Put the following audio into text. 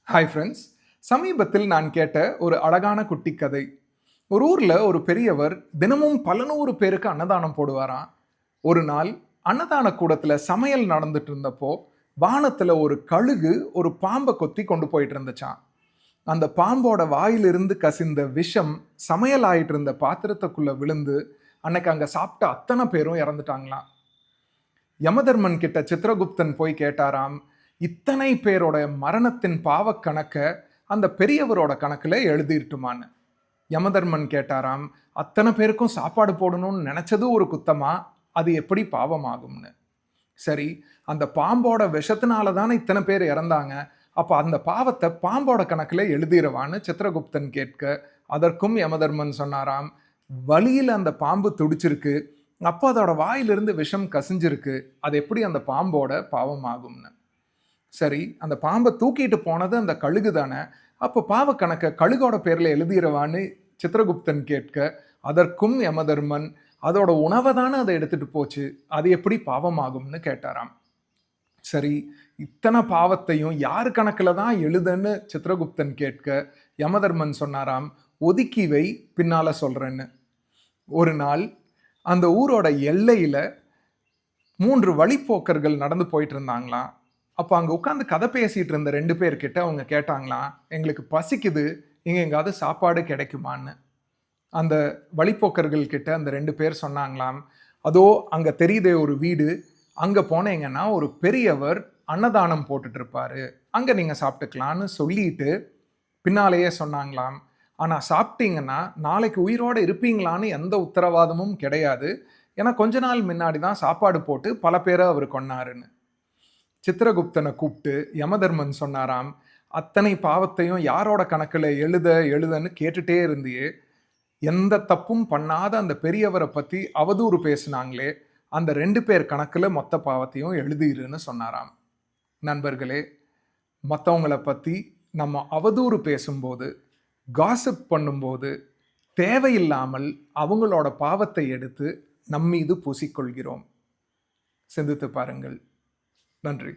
Hi friends. சமீபத்தில் நான் கேட்ட ஒரு அழகான குட்டி கதை. ஒரு ஊர்ல ஒரு பெரியவர் தினமும் பல நூறு பேருக்கு அன்னதானம் போடுவாராம். ஒரு நாள் அன்னதான கூடத்துல சமையல் நடந்துட்டு இருந்தப்போ வானத்துல ஒரு கழுகு ஒரு பாம்பை கொத்தி கொண்டு போயிட்டு இருந்துச்சாம். அந்த பாம்போட வாயிலிருந்து கசிந்த விஷம் சமையல் ஆயிட்டு இருந்த பாத்திரத்துக்குள்ள விழுந்து அன்னைக்கு அங்க சாப்பிட்ட அத்தனை பேரும் இறந்துட்டாங்களாம். யமதர்மன் கிட்ட சித்திரகுப்தன் போய் கேட்டாராம், இத்தனை பேரோட மரணத்தின் பாவக் கணக்க அந்த பெரியவரோட கணக்குல எழுதிட்டுமான்னு. யமதர்மன் கேட்டாராம், அத்தனை பேருக்கும் சாப்பாடு போடணும்னு நினைச்சது ஒரு குத்தமா, அது எப்படி பாவமாகும்னு. சரி, அந்த பாம்போட விஷத்தினால தானே இத்தனை பேர் இறந்தாங்க, அப்ப அந்த பாவத்தை பாம்போட கணக்குல எழுதிரவான்னு சித்திரகுப்தன் கேட்க, அதற்கும் யமதர்மன் சொன்னாராம், வலியில அந்த பாம்பு துடிச்சிருக்கு, அப்போ அதோட வாயிலிருந்து விஷம் கசிஞ்சிருக்கு, அது எப்படி அந்த பாம்போட பாவமாகும்னு. சரி, அந்த பாம்பை தூக்கிட்டு போனது அந்த கழுகு தானே, அப்போ பாவ கணக்க கழுகோட பேர்ல எழுதிரவான்னு சித்திரகுப்தன் கேட்க, அதற்கும் யமதர்மன், அதோட உணவை தானே அதை எடுத்துட்டு போச்சு, அது எப்படி பாவமாகும்னு கேட்டாராம். சரி, இத்தனை பாவத்தையும் யார் கணக்குல தான் எழுதுன்னு சித்திரகுப்தன் கேட்க, யமதர்மன் சொன்னாராம், ஒதுக்கி வை, பின்னால சொல்றேன்னு. ஒரு நாள் அந்த ஊரோட எல்லையில 3 வழிப்போக்கர்கள் நடந்து போயிட்டு இருந்தாங்களாம். அப்ப அங்க உட்கார்ந்து கதை பேசிட்டு இருந்த 2 பேர்கிட்ட அவங்க கேட்டாங்களாம், "எங்களுக்கு பசிக்குது, இங்க எங்காவது சாப்பாடு கிடைக்குமான்னு?" அந்த வழிப்போக்கர்கள் கிட்ட அந்த 2 பேர் சொன்னாங்களாம், "அதோ அங்க தெரியுதே ஒரு வீடு, அங்க போனீங்கன்னா ஒரு பெரியவர் அன்னதானம் போட்டுட்டு இருப்பாரு. அங்க நீங்க சாப்பிட்டுக்கலாம்னு" சொல்லிட்டு பின்னாலேயே சொன்னாங்களாம், "ஆனா சாப்பிட்டீங்கன்னா நாளைக்கு உயிரோட இருப்பீங்களான்னு எந்த உத்தரவாதமும் கிடையாது. ஏன்னா கொஞ்ச நாள் முன்னாடி தான் சாப்பாடு போட்டு பல பேரை அவர் கொன்னாருன்னு." சித்திரகுப்தனை கூப்பிட்டு யமதர்மன் சொன்னாராம், "அத்தனை பாவத்தையும் யாரோட கணக்குல எழுதன்னு கேட்டுட்டே இருந்தியே, எந்த தப்பும் பண்ணாத அந்த பெரியவரை பத்தி அவதூறு பேசுனாங்களே, அந்த 2 பேர் கணக்குல மொத்த பாவத்தையும் எழுதிருன்னு" சொன்னாராம். நண்பர்களே, மத்தவங்கள பத்தி நம்ம அவதூறு பேசும்போது, காசிப் பண்ணும்போது, தேவையில்லாமல் அவங்களோட பாவத்தை எடுத்து நம்மீது பூசிக்கொள்கிறோம். சிந்தித்து பாருங்கள். நன்றி.